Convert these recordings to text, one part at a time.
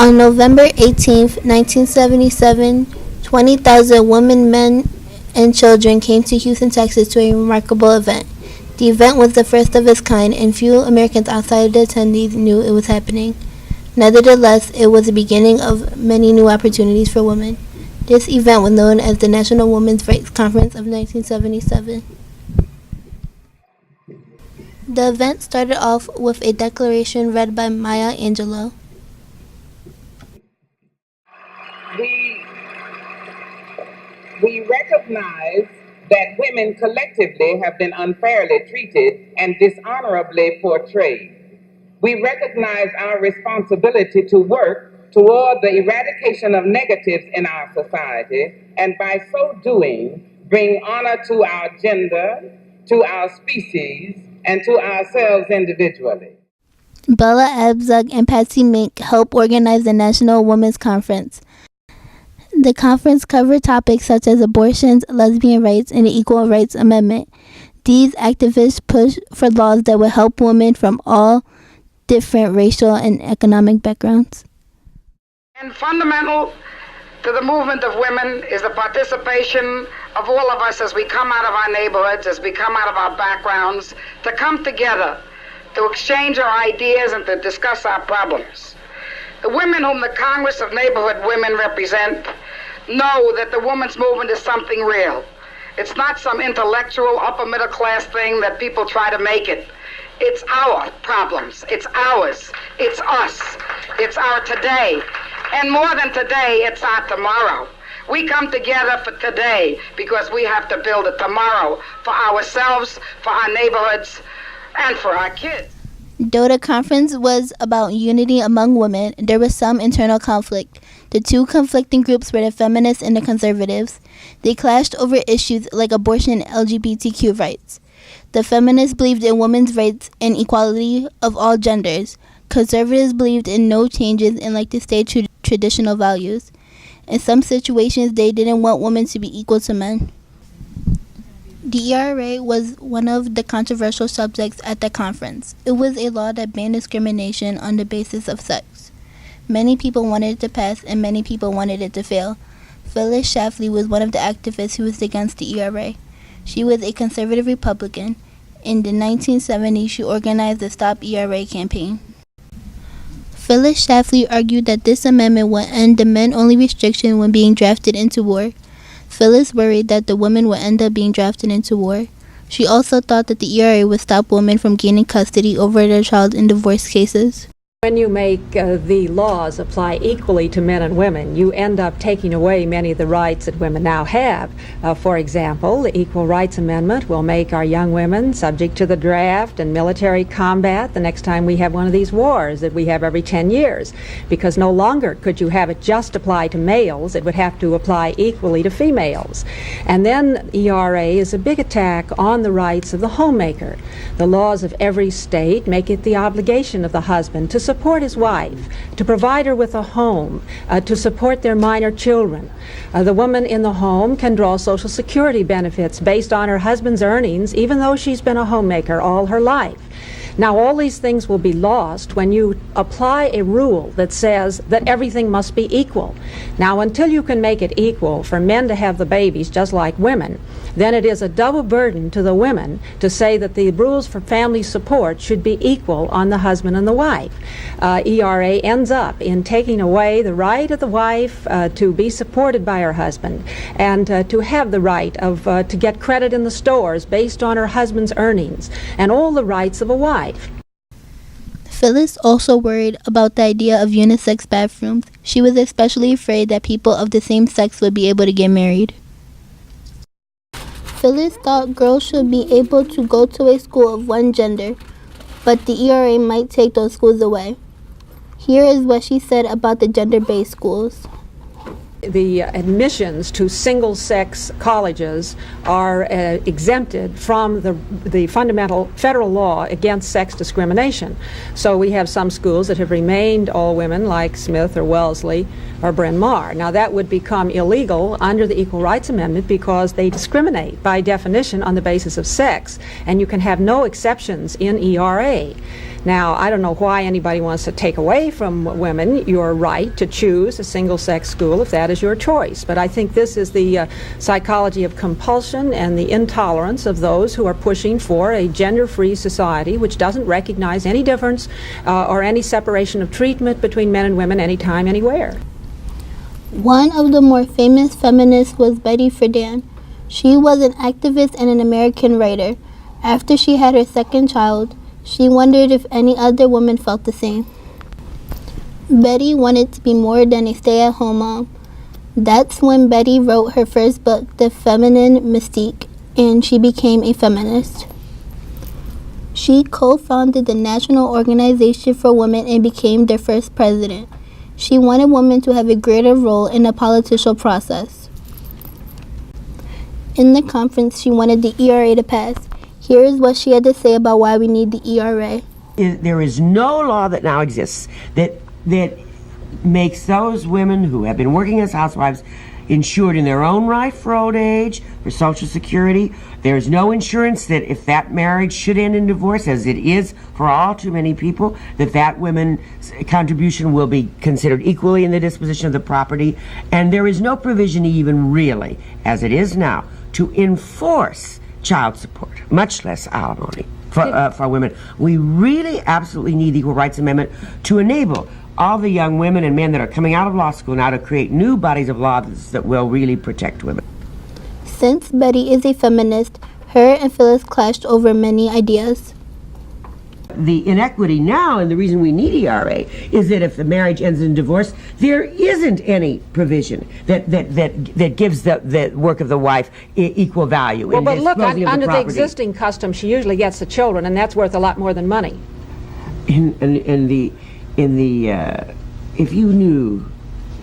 On November 18, 1977, 20,000 women, men, and children came to Houston, Texas to a remarkable event. The event was the first of its kind, and few Americans outside the attendees knew it was happening. Nevertheless, it was the beginning of many new opportunities for women. This event was known as the National Women's Rights Conference of 1977. The event started off with a declaration read by Maya Angelou. We recognize that women collectively have been unfairly treated and dishonorably portrayed. We recognize our responsibility to work toward the eradication of negatives in our society, and by so doing, bring honor to our gender, to our species, and to ourselves individually. Bella Abzug and Patsy Mink helped organize the National Women's Conference. The conference covered topics such as abortions, lesbian rights, and the Equal Rights Amendment. These activists pushed for laws that would help women from all different racial and economic backgrounds. And fundamental to the movement of women is the participation of all of us as we come out of our neighborhoods, as we come out of our backgrounds, to come together, to exchange our ideas and to discuss our problems. The women whom the Congress of Neighborhood Women represent know that the women's movement is something real. It's not some intellectual upper middle class thing that people try to make it. It's our problems. It's ours. It's us. It's our today. And more than today, it's our tomorrow. We come together for today because we have to build a tomorrow for ourselves, for our neighborhoods, and for our kids. Though the conference was about unity among women, there was some internal conflict. The two conflicting groups were the feminists and the conservatives. They clashed over issues like abortion and LGBTQ rights. The feminists believed in women's rights and equality of all genders. Conservatives believed in no changes and liked to stay true to traditional values. In some situations, they didn't want women to be equal to men. The ERA was one of the controversial subjects at the conference. It was a law that banned discrimination on the basis of sex. Many people wanted it to pass, and many people wanted it to fail. Phyllis Schlafly was one of the activists who was against the ERA. She was a conservative Republican. In the 1970s, she organized the Stop ERA campaign. Phyllis Schlafly argued that this amendment would end the men-only restriction when being drafted into war. Phyllis worried that the women would end up being drafted into war. She also thought that the ERA would stop women from gaining custody over their child in divorce cases. When you make the laws apply equally to men and women, you end up taking away many of the rights that women now have. For example, the Equal Rights Amendment will make our young women subject to the draft and military combat the next time we have one of these wars that we have every 10 years. Because no longer could you have it just apply to males, it would have to apply equally to females. And then ERA is a big attack on the rights of the homemaker. The laws of every state make it the obligation of the husband to support his wife, to provide her with a home, to support their minor children. The woman in the home can draw Social Security benefits based on her husband's earnings, even though she's been a homemaker all her life. Now, all these things will be lost when you apply a rule that says that everything must be equal. Now, until you can make it equal for men to have the babies just like women, then it is a double burden to the women to say that the rules for family support should be equal on the husband and the wife. ERA ends up in taking away the right of the wife to be supported by her husband and to have the right of to get credit in the stores based on her husband's earnings and all the rights of a wife. Phyllis also worried about the idea of unisex bathrooms. She was especially afraid that people of the same sex would be able to get married. Phyllis thought girls should be able to go to a school of one gender, but the ERA might take those schools away. Here is what she said about the gender-based schools. The admissions to single-sex colleges are exempted from the fundamental federal law against sex discrimination. So we have some schools that have remained all women, like Smith or Wellesley or Bryn Mawr. Now that would become illegal under the Equal Rights Amendment because they discriminate by definition on the basis of sex, and you can have no exceptions in ERA. Now, I don't know why anybody wants to take away from women your right to choose a single-sex school if that is your choice. But I think this is the psychology of compulsion and the intolerance of those who are pushing for a gender-free society which doesn't recognize any difference or any separation of treatment between men and women anytime, anywhere. One of the more famous feminists was Betty Friedan. She was an activist and an American writer. After she had her second child, she wondered if any other woman felt the same. Betty wanted to be more than a stay-at-home mom. That's when Betty wrote her first book, The Feminine Mystique, and she became a feminist. She co-founded the National Organization for Women and became their first president. She wanted women to have a greater role in the political process. In the conference, she wanted the ERA to pass. Here is what she had to say about why we need the ERA. There is no law that now exists that makes those women who have been working as housewives insured in their own right for old age, for Social Security. There's no insurance that if that marriage should end in divorce, as it is for all too many people, that woman's contribution will be considered equally in the disposition of the property. And there is no provision even really, as it is now, to enforce child support, much less alimony for women. We really absolutely need the Equal Rights Amendment to enable all the young women and men that are coming out of law school now to create new bodies of laws that will really protect women. Since Betty is a feminist, her and Phyllis clashed over many ideas. The inequity now, and the reason we need ERA, is that if the marriage ends in divorce, there isn't any provision that gives the work of the wife equal value. Well, but look, under the property. existing custom, she usually gets the children, and that's worth a lot more than money. If you knew,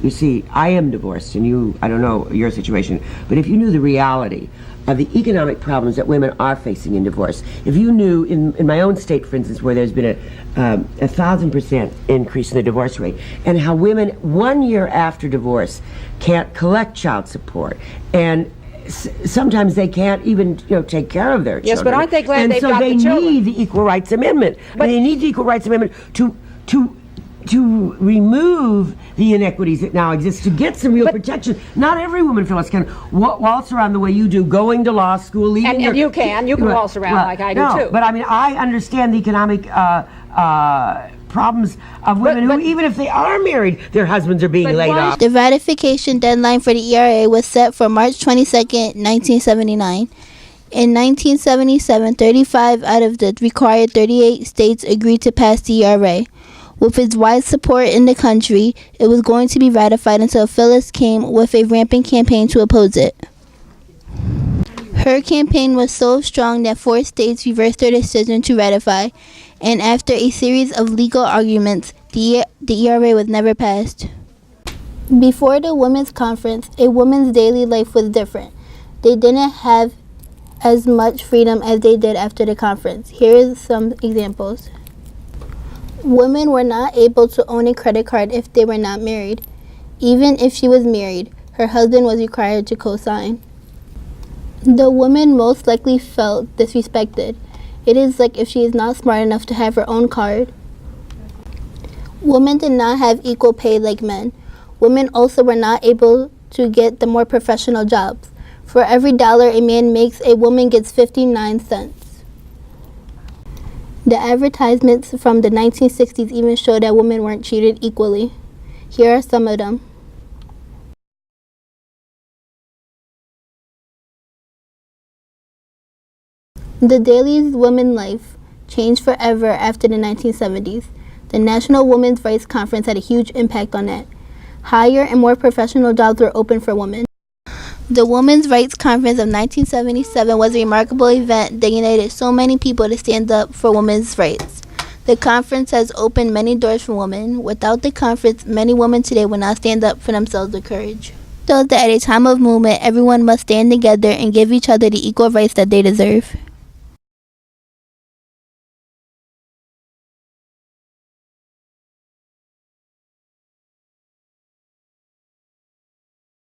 you see, I am divorced, and I don't know your situation, but if you knew the reality of the economic problems that women are facing in divorce, if you knew in my own state, for instance, where there's been a 1,000% increase in the divorce rate, and how women 1 year after divorce can't collect child support, and sometimes they can't even take care of their children. Yes, but aren't they glad they've got the children? And so they need the Equal Rights Amendment. But they need the Equal Rights Amendment to remove the inequities that now exist, to get some real protection. Not every woman, Phyllis, can waltz around the way you do, going to law school, leaving and you can waltz around like I do too. But I mean, I understand the economic problems of women who, even if they are married, their husbands are being laid off. The ratification deadline for the ERA was set for March 22nd, 1979. In 1977, 35 out of the required 38 states agreed to pass the ERA. With its wide support in the country, it was going to be ratified until Phyllis came with a rampant campaign to oppose it. Her campaign was so strong that 4 states reversed their decision to ratify, and after a series of legal arguments, the ERA was never passed. Before the Women's Conference, a woman's daily life was different. They didn't have as much freedom as they did after the conference. Here are some examples. Women were not able to own a credit card if they were not married. Even if she was married, her husband was required to co-sign. The woman most likely felt disrespected. It is like if she is not smart enough to have her own card. Women did not have equal pay like men. Women also were not able to get the more professional jobs. For every dollar a man makes, a woman gets 59 cents. The advertisements from the 1960s even show that women weren't treated equally. Here are some of them. The daily women's life changed forever after the 1970s. The National Women's Rights Conference had a huge impact on that. Higher and more professional jobs were open for women. The Women's Rights Conference of 1977 was a remarkable event that united so many people to stand up for women's rights. The conference has opened many doors for women. Without the conference, many women today would not stand up for themselves with courage. thought that at a time of movement, everyone must stand together and give each other the equal rights that they deserve.